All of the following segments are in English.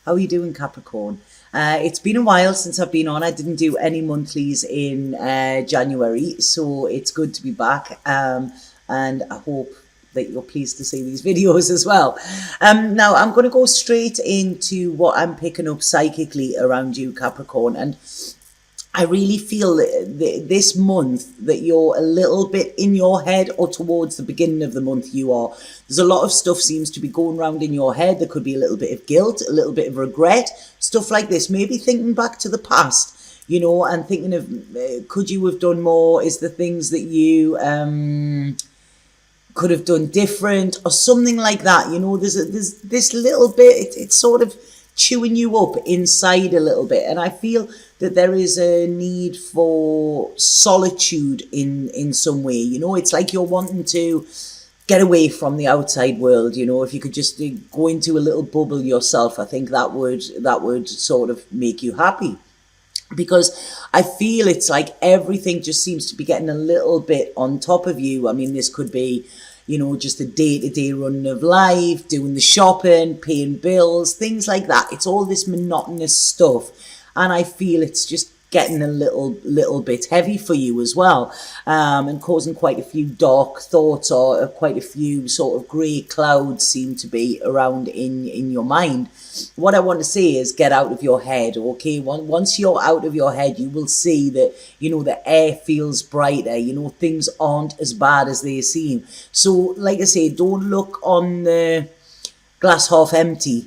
How are you doing, Capricorn? It's been a while since I've been on. I didn't do any monthlies in January, so it's good to be back. And I hope that you're pleased to see these videos as well. Now, I'm going to go straight into what I'm picking up psychically around you, Capricorn. And I really feel that this month that you're a little bit in your head, or towards the beginning of the month you are. There's a lot of stuff seems to be going around in your head. There could be a little bit of guilt, a little bit of regret, stuff like this. Maybe thinking back to the past, you know, and thinking of, could you have done more? Is the things that you could have done different, or something like that? You know, there's this little bit, it's sort of chewing you up inside a little bit. And I feel that there is a need for solitude in some way. You know, it's like you're wanting to get away from the outside world. You know, if you could just go into a little bubble yourself, I think that would sort of make you happy. Because I feel it's like everything just seems to be getting a little bit on top of you. I mean, this could be, you know, just the day-to-day running of life, doing the shopping, paying bills, things like that. It's all this monotonous stuff. And I feel it's just getting a little bit heavy for you as well, and causing quite a few dark thoughts, or quite a few sort of grey clouds seem to be around in your mind. What I want to say is get out of your head, okay? Once you're out of your head, you will see that, you know, the air feels brighter, you know, things aren't as bad as they seem. So, like I say, don't look on the glass half empty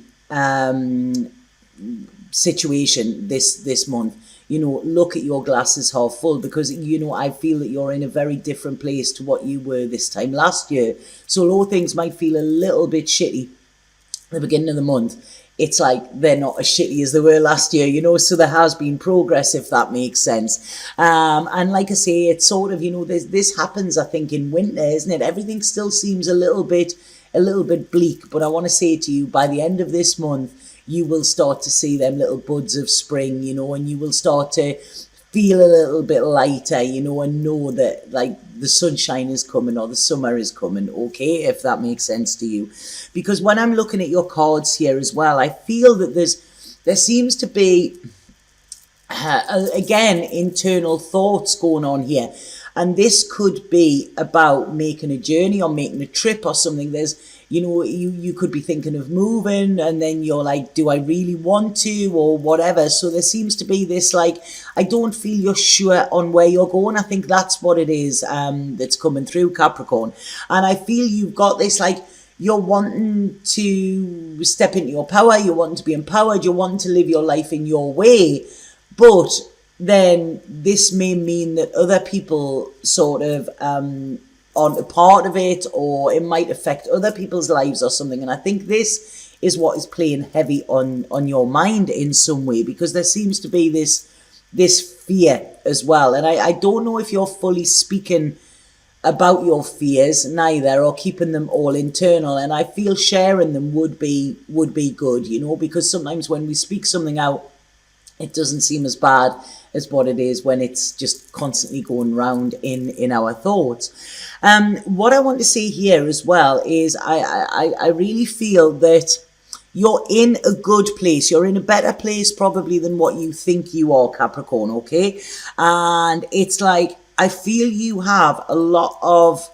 situation this month. You know, look at your glasses half full, because, you know, I feel that you're in a very different place to what you were this time last year. So although things might feel a little bit shitty at the beginning of the month, it's like they're not as shitty as they were last year, you know, so there has been progress, if that makes sense. And like I say, it's sort of, you know, this happens, I think, in winter, isn't it? Everything still seems a little bit bleak, but I want to say to you, by the end of this month, you will start to see them little buds of spring, you know, and you will start to feel a little bit lighter, you know, and know that, like, the sunshine is coming, or the summer is coming, okay, if that makes sense to you. Because when I'm looking at your cards here as well, I feel that there seems to be, again, internal thoughts going on here. And this could be about making a journey or making a trip or something. There's, you know, you could be thinking of moving, and then you're like, do I really want to, or whatever. So there seems to be this, like, I don't feel you're sure on where you're going. I think that's what it is that's coming through, Capricorn. And I feel you've got this, like, you're wanting to step into your power, you're wanting to be empowered, you're wanting to live your life in your way. But then this may mean that other people sort of aren't a part of it, or it might affect other people's lives or something. And I think this is what is playing heavy on your mind in some way, because there seems to be this fear as well. And I don't know if you're fully speaking about your fears neither, or keeping them all internal. And I feel sharing them would be good, you know, because sometimes when we speak something out, it doesn't seem as bad as what it is when it's just constantly going round in our thoughts. What I want to say here as well is I really feel that you're in a good place. You're in a better place probably than what you think you are, Capricorn, okay? And it's like, I feel you have a lot of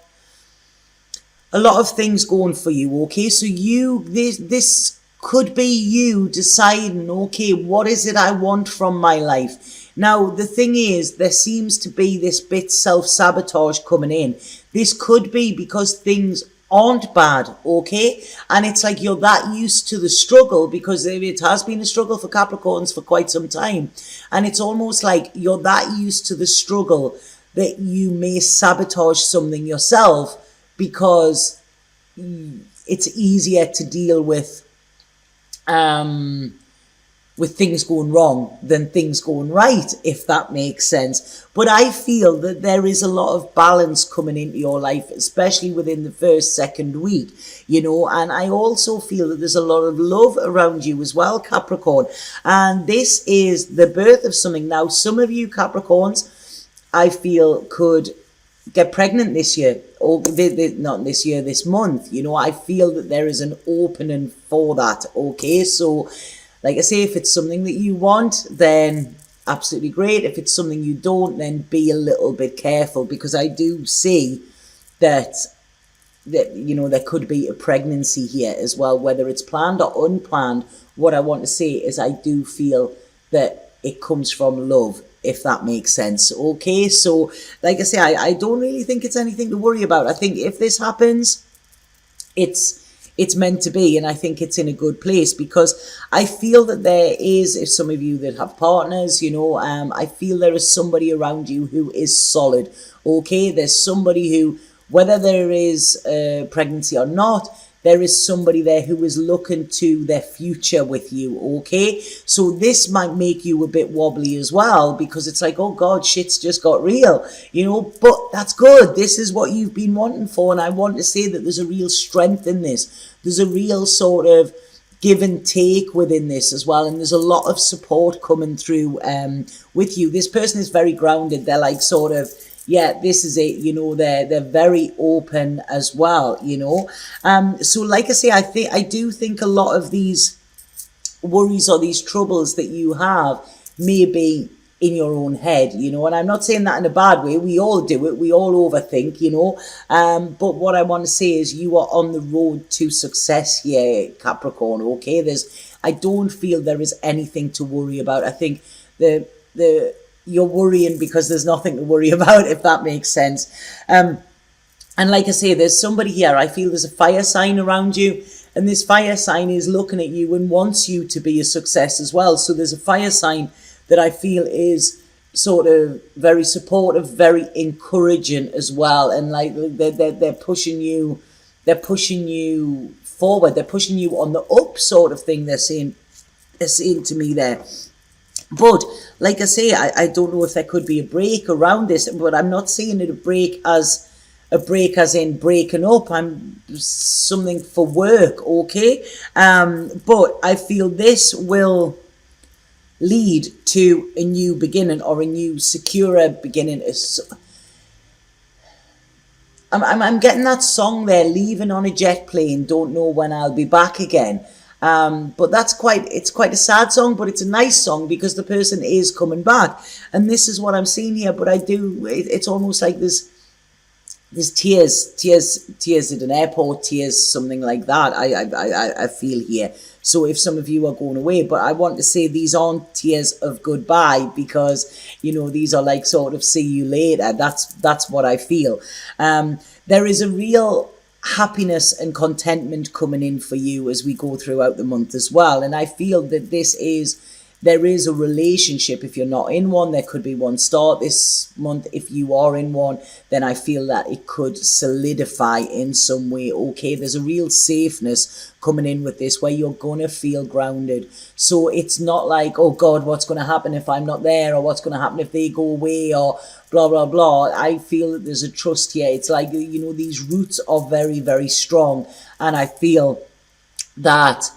things going for you, okay? So this could be you deciding, okay, what is it I want from my life? Now, the thing is, there seems to be this bit self-sabotage coming in. This could be because things aren't bad, okay? And it's like you're that used to the struggle, because it has been a struggle for Capricorns for quite some time. And it's almost like you're that used to the struggle that you may sabotage something yourself, because it's easier to deal with things going wrong than things going right, if that makes sense. But I feel that there is a lot of balance coming into your life, especially within the first, second week, you know. And I also feel that there's a lot of love around you as well, Capricorn. And this is the birth of something. Now, some of you Capricorns, I feel, could get pregnant this year, or not this year, this month. You know, I feel that there is an opening for that, okay? So like I say, if it's something that you want, then absolutely great. If it's something you don't, then be a little bit careful, because I do see that there could be a pregnancy here as well, whether it's planned or unplanned. What I want to say is I do feel that it comes from love, if that makes sense. Okay, so like I say, I don't really think it's anything to worry about. I think if this happens, it's meant to be, and I think it's in a good place, because I feel that there is, if some of you that have partners, I feel there is somebody around you who is solid. Okay, there's somebody who, whether there is a pregnancy or not, there is somebody there who is looking to their future with you, okay? So this might make you a bit wobbly as well, because it's like, oh God, shit's just got real, but that's good. This is what you've been wanting for, and I want to say that there's a real strength in this. There's a real sort of give and take within this as well, and there's a lot of support coming through with you. This person is very grounded. They're like sort of, yeah, this is it, they're very open as well, so like I say, I do think a lot of these worries or these troubles that you have may be in your own head, and I'm not saying that in a bad way. We all do it. We all overthink, but what I want to say is you are on the road to success here, Capricorn. Okay, I don't feel there is anything to worry about. I think you're worrying because there's nothing to worry about, if that makes sense. And like I say, there's somebody here. I feel there's a fire sign around you, and this fire sign is looking at you and wants you to be a success as well. So there's a fire sign that I feel is sort of very supportive, very encouraging as well. And like they're pushing you forward. They're pushing you on the up sort of thing. They're saying to me there. But like I say, I don't know if there could be a break around this, but I'm not seeing it a break as in breaking up. I'm something for work, okay? But I feel this will lead to a new beginning, or a new secure beginning. I'm getting that song there, leaving on a jet plane, don't know when I'll be back again. But it's quite a sad song, but it's a nice song because the person is coming back, and this is what I'm seeing here. But it's almost like there's tears at an airport, tears, something like that. I feel here. So if some of you are going away, but I want to say these aren't tears of goodbye, because these are like sort of see you later. That's what I feel. There is a real happiness and contentment coming in for you as we go throughout the month as well. And I feel that there is a relationship. If you're not in one, there could be one start this month. If you are in one, then I feel that it could solidify in some way. Okay, there's a real safeness coming in with this, where you're going to feel grounded. So it's not like, oh God, what's going to happen if I'm not there, or what's going to happen if they go away, or blah, blah, blah. I feel that there's a trust here. It's like, these roots are very, very strong. And I feel that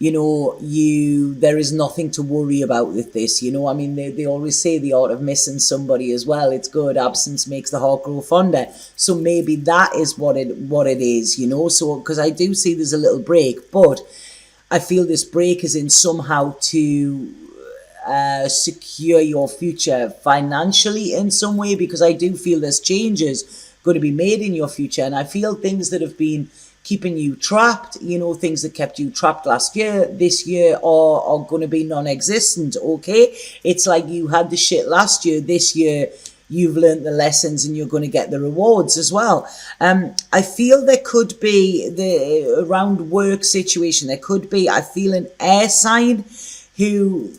there is nothing to worry about with this. I mean, they always say the art of missing somebody as well. It's good. Absence makes the heart grow fonder. So maybe that is what it is, So, because I do see there's a little break, but I feel this break is in somehow to secure your future financially in some way, because I do feel there's changes going to be made in your future. And I feel things that have been keeping you trapped, things that kept you trapped last year, this year are going to be non-existent, okay? It's like you had the shit last year, this year you've learned the lessons and you're going to get the rewards as well. I feel there could be, around work situation, I feel an air sign who,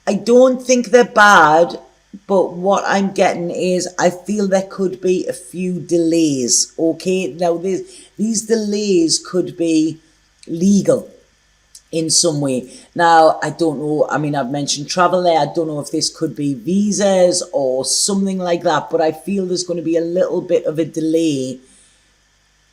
I don't think they're bad, but what I'm getting is I feel there could be a few delays, okay? Now, these delays could be legal in some way. Now, I don't know. I mean, I've mentioned travel there. I don't know if this could be visas or something like that, but I feel there's going to be a little bit of a delay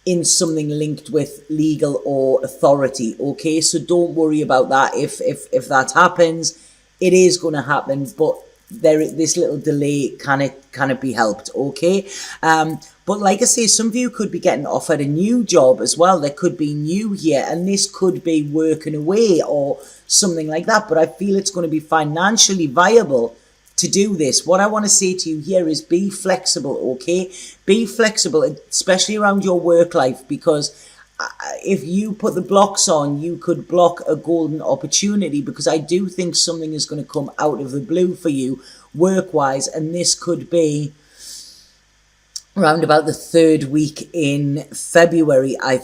in something linked with legal or authority, okay? So don't worry about that. If that happens, it is going to happen, but this little delay, can it be helped? Okay. But like I say, some of you could be getting offered a new job as well. There could be new here, and this could be working away or something like that. But I feel it's going to be financially viable to do this. What I want to say to you here is be flexible, okay? Be flexible, especially around your work life, because if you put the blocks on, you could block a golden opportunity, because I do think something is going to come out of the blue for you work-wise, and this could be around about the third week in February, I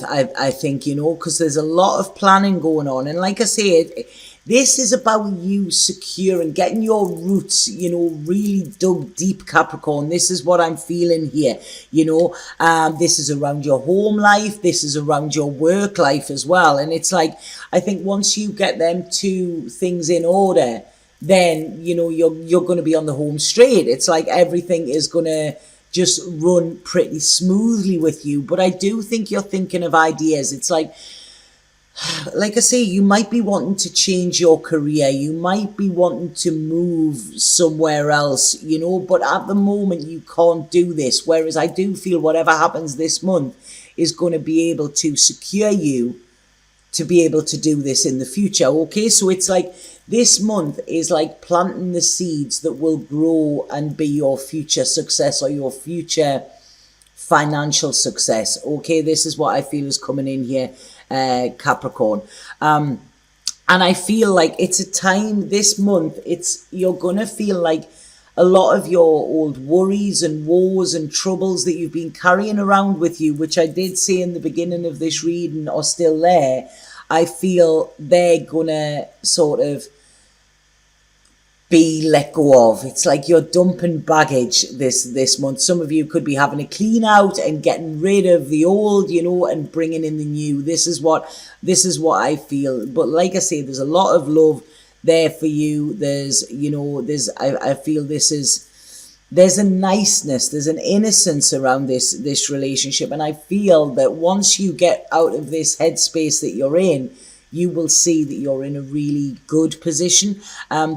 think, because there's a lot of planning going on. And like I say, this is about you securing, getting your roots, really dug deep, Capricorn. This is what I'm feeling here, This is around your home life. This is around your work life as well. And it's like, I think once you get them two things in order, then, you're going to be on the home straight. It's like everything is going to just run pretty smoothly with you. But I do think you're thinking of ideas. It's like I say, you might be wanting to change your career. You might be wanting to move somewhere else, but at the moment you can't do this. Whereas I do feel whatever happens this month is going to be able to secure you to be able to do this in the future. Okay, so it's like this month is like planting the seeds that will grow and be your future success or your future financial success. Okay, this is what I feel is coming in here, Capricorn. And I feel like it's a time this month, you're gonna feel like a lot of your old worries and woes and troubles that you've been carrying around with you, which I did say in the beginning of this reading, are still there. I feel they're gonna sort of be let go of. It's like you're dumping baggage this month. Some of you could be having a clean out and getting rid of the old, and bringing in the new. This is what I feel. But like I say, there's a lot of love there for you. I feel there's a niceness, there's an innocence around this relationship. And I feel that once you get out of this headspace that you're in, you will see that you're in a really good position,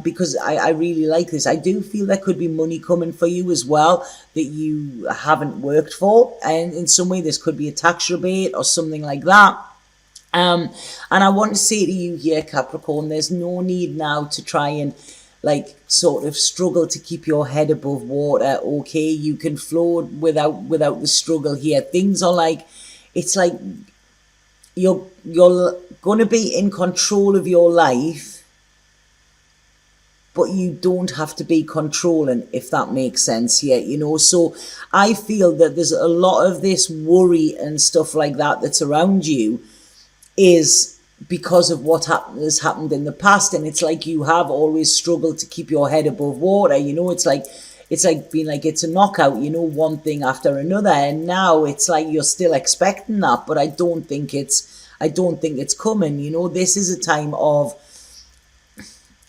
because I really like this. I do feel there could be money coming for you as well that you haven't worked for. And in some way, this could be a tax rebate or something like that. And I want to say to you here, Capricorn, there's no need now to try and sort of struggle to keep your head above water. Okay, you can float without the struggle here. Things are it's like you're going to be in control of your life, but you don't have to be controlling, if that makes sense here, So I feel that there's a lot of this worry and stuff like that that's around you is because of what has happened in the past. And it's like you have always struggled to keep your head above water, it's like being like it's a knockout, one thing after another. And now it's like you're still expecting that, but I don't think it's coming. This is a time of,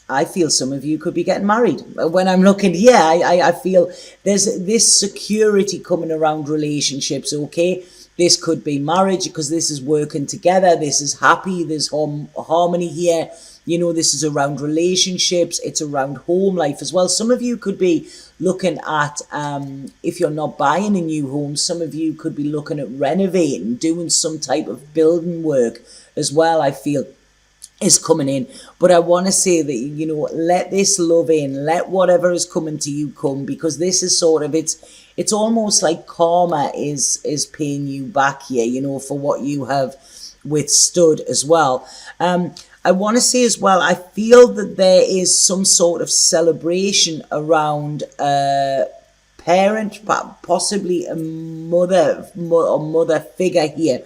I feel some of you could be getting married. When I'm looking here, I feel there's this security coming around relationships. Okay, this could be marriage, because this is working together. This is happy. There's harmony here. This is around relationships. It's around home life as well. Some of you could be looking at, if you're not buying a new home, some of you could be looking at renovating, doing some type of building work as well, I feel is coming in. But I want to say that, let this love in, let whatever is coming to you come, because this is sort of, it's almost like karma is paying you back here, for what you have withstood as well. I want to say as well, I feel that there is some sort of celebration around a parent, possibly a mother figure here.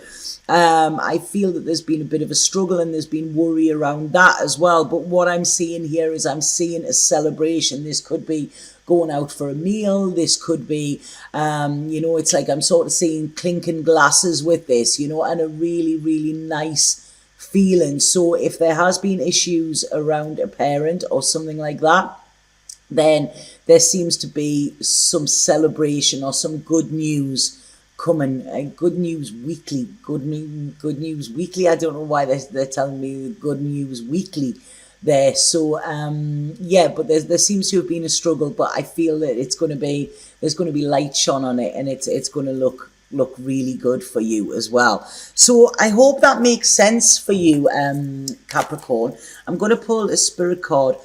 I feel that there's been a bit of a struggle and there's been worry around that as well. But what I'm seeing here is I'm seeing a celebration. This could be going out for a meal. This could be, it's like I'm sort of seeing clinking glasses with this, and a really, really nice feeling. So if there has been issues around a parent or something like that, then there seems to be some celebration or some good news coming. Good news weekly. I don't know why they're telling me good news weekly. there. So yeah, but there seems to have been a struggle, but I feel that there's going to be light shone on it, and it's going to look really good for you as well. So I hope that makes sense for you, Capricorn. I'm going to pull a spirit card,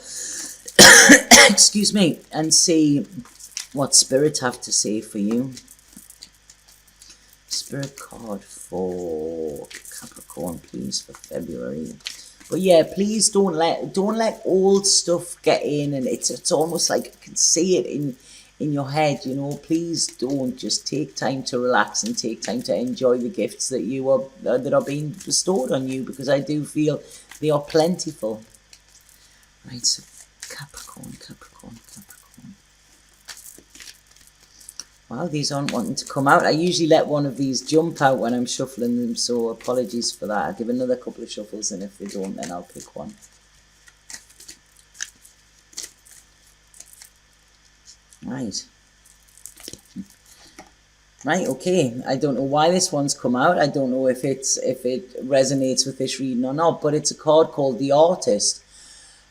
excuse me, and see what spirit have to say for you. Spirit card for Capricorn, please, for February. But yeah, please don't let old stuff get in, and it's almost like I can see it in your head, you know. Please don't, just take time to relax and take time to enjoy the gifts that are being bestowed on you, because I do feel they are plentiful. Right, so Capricorn. Wow, these aren't wanting to come out. I usually let one of these jump out when I'm shuffling them, so apologies for that. I'll give another couple of shuffles, and if they don't, then I'll pick one. Right. Right, okay. I don't know why this one's come out. I don't know if it resonates with this reading or not, but it's a card called the Artist.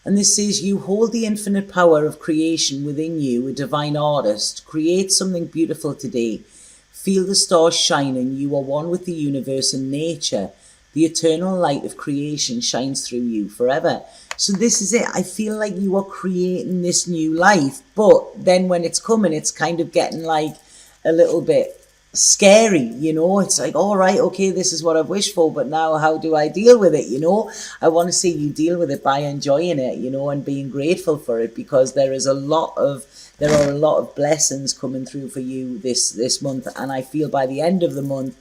And this says, you hold the infinite power of creation within you, a divine artist. Create something beautiful today. Feel the stars shining. You are one with the universe and nature. The eternal light of creation shines through you forever. So this is it. I feel like you are creating this new life, but then when it's coming, it's kind of getting like a little bit scary, you know. It's like, all right, okay, this is what I've wished for, but now how do I deal with it, you know? I want to see you deal with it by enjoying it, you know, and being grateful for it, because there are a lot of blessings coming through for you this month, and I feel by the end of the month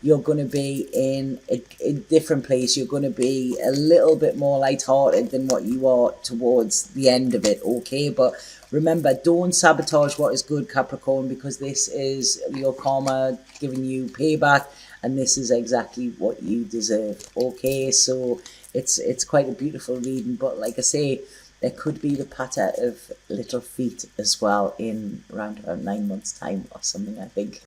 you're going to be in a different place. You're going to be a little bit more lighthearted than what you are towards the end of it, okay? But remember, don't sabotage what is good, Capricorn, because this is your karma giving you payback, and this is exactly what you deserve, okay? So it's quite a beautiful reading, but like I say, there could be the patter of little feet as well in around about 9 months' time or something, I think.